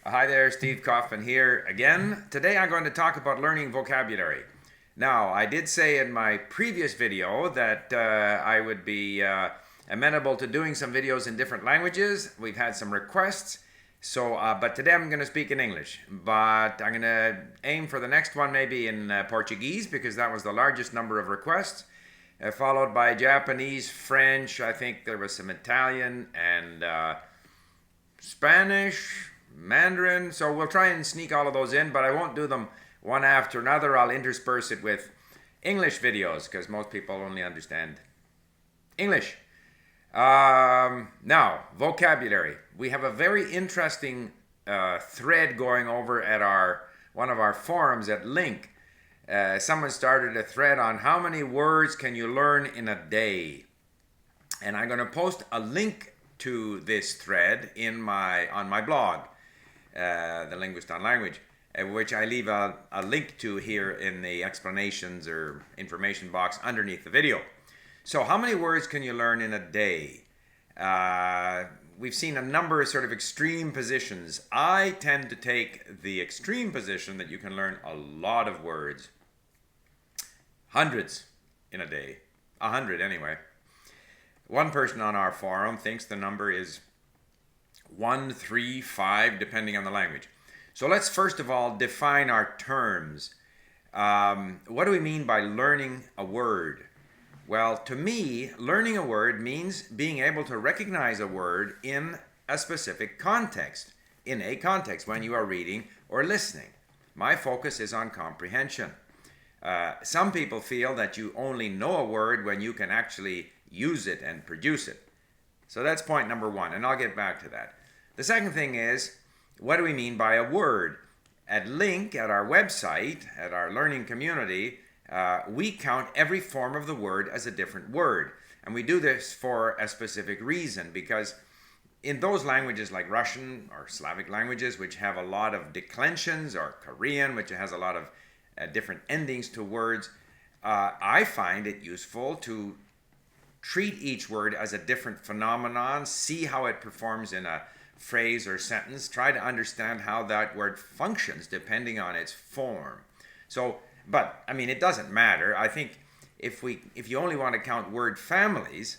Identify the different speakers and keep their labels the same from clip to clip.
Speaker 1: Hi there, Steve Kaufman here again. Today I'm going to talk about learning vocabulary. Now, I did say in my previous video that I would be amenable to doing some videos in different languages. We've had some requests, but today I'm going to speak in English. But I'm going to aim for the next one maybe in Portuguese because that was the largest number of requests, followed by Japanese, French, I think there was some Italian and Spanish, Mandarin, so we'll try and sneak all of those in, but I won't do them one after another. I'll intersperse it with English videos because most people only understand English. Now, vocabulary. We have a very interesting thread going over at one of our forums at LingQ. Someone started a thread on how many words can you learn in a day, and I'm going to post a link to this thread on my blog, The Linguist on Language, which I leave a link to here in the explanations or information box underneath the video. So how many words can you learn in a day? We've seen a number of sort of extreme positions. I tend to take the extreme position that you can learn a lot of words. Hundreds in a day. 100 anyway. One person on our forum thinks the number is 1, 3, 5, depending on the language. So let's first of all define our terms. What do we mean by learning a word? Well, to me, learning a word means being able to recognize a word in a specific context, when you are reading or listening. My focus is on comprehension. Some people feel that you only know a word when you can actually use it and produce it. So that's point number one, and I'll get back to that. The second thing is, what do we mean by a word? At LingQ, at our website, at our learning community, we count every form of the word as a different word. And we do this for a specific reason, because in those languages like Russian or Slavic languages, which have a lot of declensions, or Korean, which has a lot of different endings to words, I find it useful to treat each word as a different phenomenon, see how it performs in a phrase or sentence, try to understand how that word functions depending on its form. So, but I mean, it doesn't matter. I think if you only want to count word families,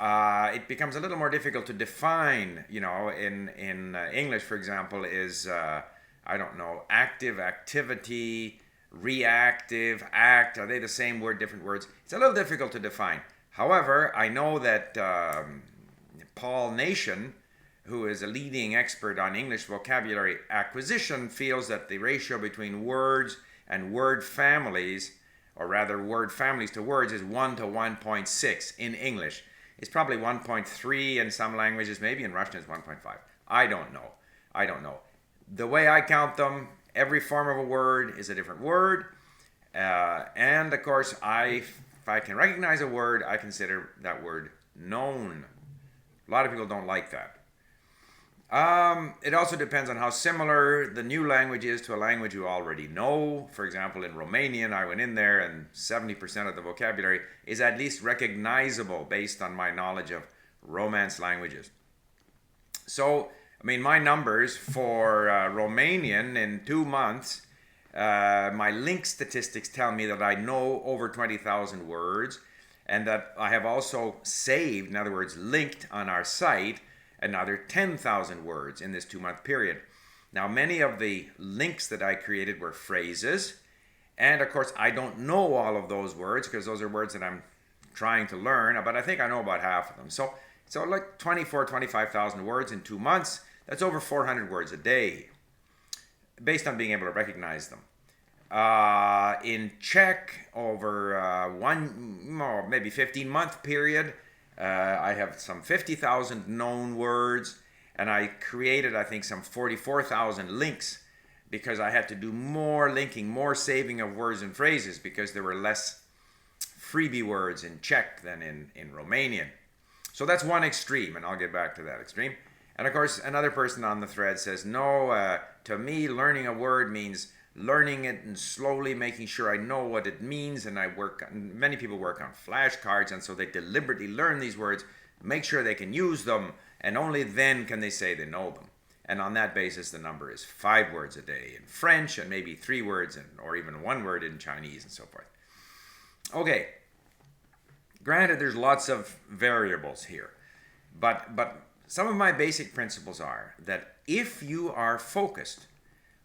Speaker 1: it becomes a little more difficult to define. You know, in English, for example, is I don't know, active, activity, reactive, act. Are they the same word, different words? It's a little difficult to define. However, I know that Paul Nation, who is a leading expert on English vocabulary acquisition, feels that the ratio between words and word families, or rather word families to words, is 1 to 1.6 in English. It's probably 1.3 in some languages, maybe in Russian it's 1.5. I don't know. The way I count them, every form of a word is a different word. And of course, if I can recognize a word, I consider that word known. A lot of people don't like that. It also depends on how similar the new language is to a language you already know. For example, in Romanian, I went in there and 70% of the vocabulary is at least recognizable based on my knowledge of Romance languages. So, I mean, my numbers for Romanian in 2 months, my LingQ statistics tell me that I know over 20,000 words, and that I have also saved, in other words, linked on our site, another 10,000 words in this 2-month period. Now, many of the links that I created were phrases, and of course, I don't know all of those words because those are words that I'm trying to learn, but I think I know about half of them. So like 25,000 words in 2 months. That's over 400 words a day, based on being able to recognize them. In Czech, over maybe 15-month period, I have some 50,000 known words, and I created, I think, some 44,000 links because I had to do more linking, more saving of words and phrases because there were less freebie words in Czech than in Romanian. So that's one extreme, and I'll get back to that extreme. And of course, another person on the thread says, no, to me, learning a word means learning it and slowly making sure I know what it means. And many people work on flashcards, and so they deliberately learn these words, make sure they can use them, and only then can they say they know them. And on that basis, the number is 5 words a day in French and maybe 3 words or even 1 word in Chinese and so forth. Okay, granted, there's lots of variables here, but some of my basic principles are that if you are focused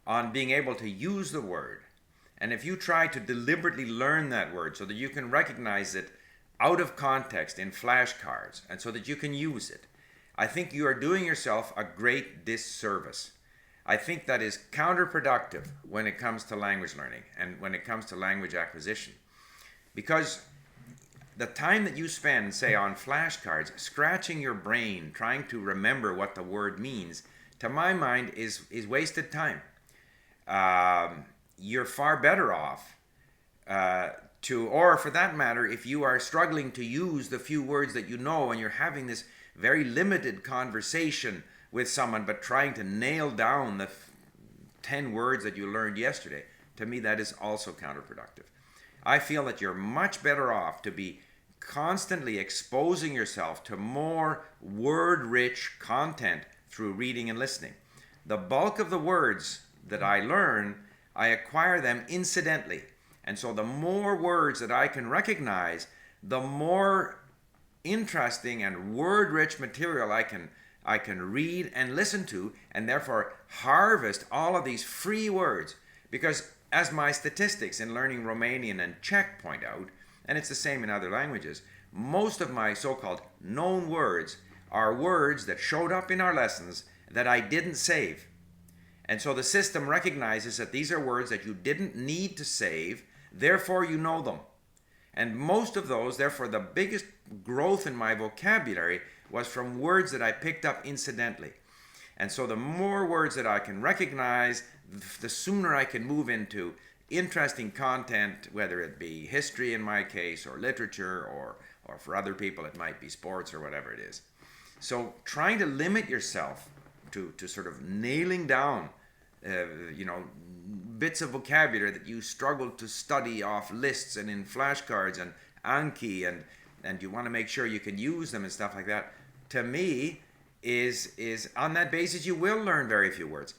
Speaker 1: on being able to use the word, and if you try to deliberately learn that word so that you can recognize it out of context in flashcards and so that you can use it, I think you are doing yourself a great disservice. I think that is counterproductive when it comes to language learning and when it comes to language acquisition. Because the time that you spend, say, on flashcards, scratching your brain, trying to remember what the word means, to my mind is wasted time. You're far better off or for that matter, if you are struggling to use the few words that you know and you're having this very limited conversation with someone but trying to nail down the 10 words that you learned yesterday, to me that is also counterproductive. I feel that you're much better off to be constantly exposing yourself to more word-rich content through reading and listening. The bulk of the words that I learn, I acquire them incidentally. And so the more words that I can recognize, the more interesting and word-rich material I can read and listen to, and therefore harvest all of these free words. Because as my statistics in learning Romanian and Czech point out, and it's the same in other languages, most of my so-called known words are words that showed up in our lessons that I didn't save. And so the system recognizes that these are words that you didn't need to save, therefore you know them. And most of those, therefore the biggest growth in my vocabulary was from words that I picked up incidentally. And so the more words that I can recognize, the sooner I can move into interesting content, whether it be history in my case, or literature, or for other people it might be sports or whatever it is. So trying to limit yourself to sort of nailing down bits of vocabulary that you struggle to study off lists and in flashcards and Anki, and you want to make sure you can use them and stuff like that, to me is on that basis you will learn very few words.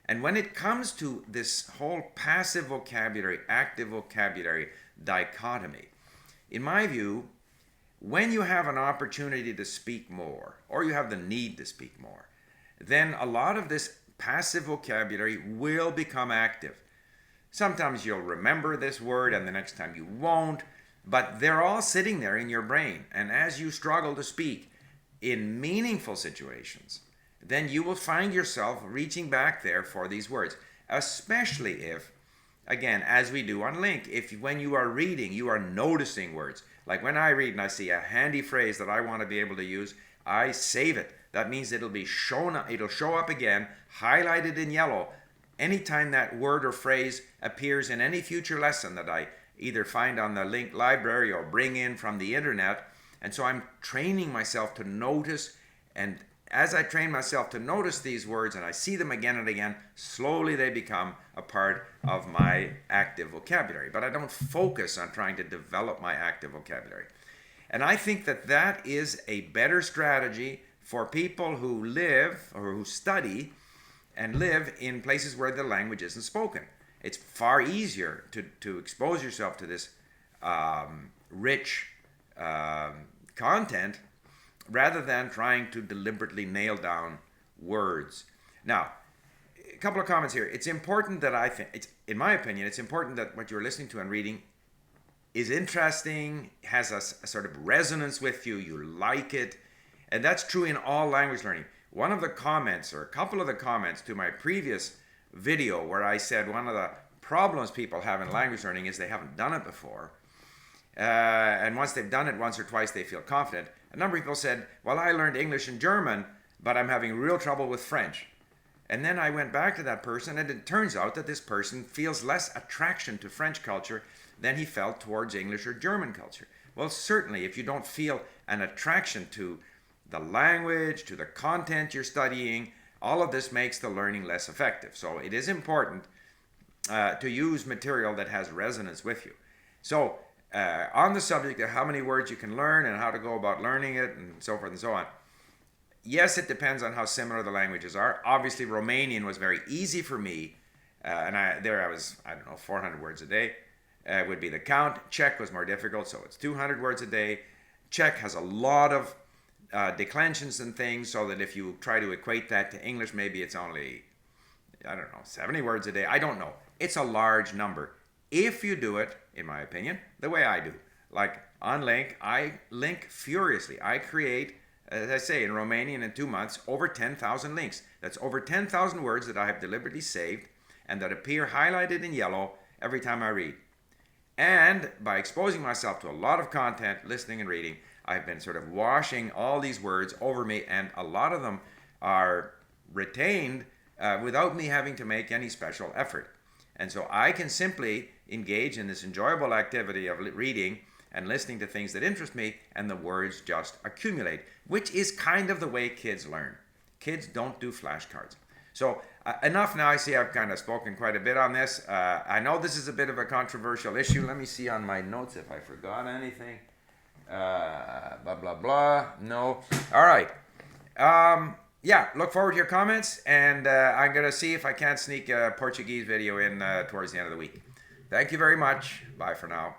Speaker 1: And when it comes to this whole passive vocabulary, active vocabulary dichotomy, in my view, when you have an opportunity to speak more, or you have the need to speak more, then a lot of this passive vocabulary will become active. Sometimes you'll remember this word and the next time you won't, but they're all sitting there in your brain. And as you struggle to speak in meaningful situations, then you will find yourself reaching back there for these words, especially if, again, as we do on LingQ, if when you are reading, you are noticing words. Like when I read and I see a handy phrase that I want to be able to use, I save it. That means it'll show up again, highlighted in yellow, anytime that word or phrase appears in any future lesson that I either find on the LingQ library or bring in from the internet. And so I'm training myself to notice, and as I train myself to notice these words and I see them again and again, slowly they become a part of my active vocabulary. But I don't focus on trying to develop my active vocabulary. And I think that that is a better strategy for people who live or who study and live in places where the language isn't spoken. It's far easier to expose yourself to this rich content rather than trying to deliberately nail down words. Now, a couple of comments here. It's important that in my opinion, it's important that what you're listening to and reading is interesting, has a sort of resonance with you, you like it, and that's true in all language learning. One of the comments, or a couple of the comments to my previous video where I said one of the problems people have in language learning is they haven't done it before. And once they've done it once or twice, they feel confident. A number of people said, well, I learned English and German, but I'm having real trouble with French. And then I went back to that person, and it turns out that this person feels less attraction to French culture than he felt towards English or German culture. Well, certainly, if you don't feel an attraction to the language, to the content you're studying, all of this makes the learning less effective. So it is important to use material that has resonance with you. So on the subject of how many words you can learn and how to go about learning it and so forth and so on, yes, it depends on how similar the languages are. Obviously, Romanian was very easy for me, and I don't know, 400 words a day would be the count. Czech was more difficult, so it's 200 words a day. Czech has a lot of declensions and things, so that if you try to equate that to English, maybe it's only, I don't know, 70 words a day. I don't know. It's a large number. If you do it, in my opinion, the way I do. Like on Link, I link furiously. I create, as I say, in Romanian in 2 months, over 10,000 links. That's over 10,000 words that I have deliberately saved and that appear highlighted in yellow every time I read. And by exposing myself to a lot of content, listening and reading, I've been sort of washing all these words over me, and a lot of them are retained without me having to make any special effort. And so I can simply engage in this enjoyable activity of reading and listening to things that interest me, and the words just accumulate, which is kind of the way kids learn. Kids don't do flashcards. So enough now. I see I've kind of spoken quite a bit on this. I know this is a bit of a controversial issue. Let me see on my notes if I forgot anything. Blah, blah, blah. No. All right. Yeah, look forward to your comments, and I'm going to see if I can't sneak a Portuguese video in towards the end of the week. Thank you very much. Bye for now.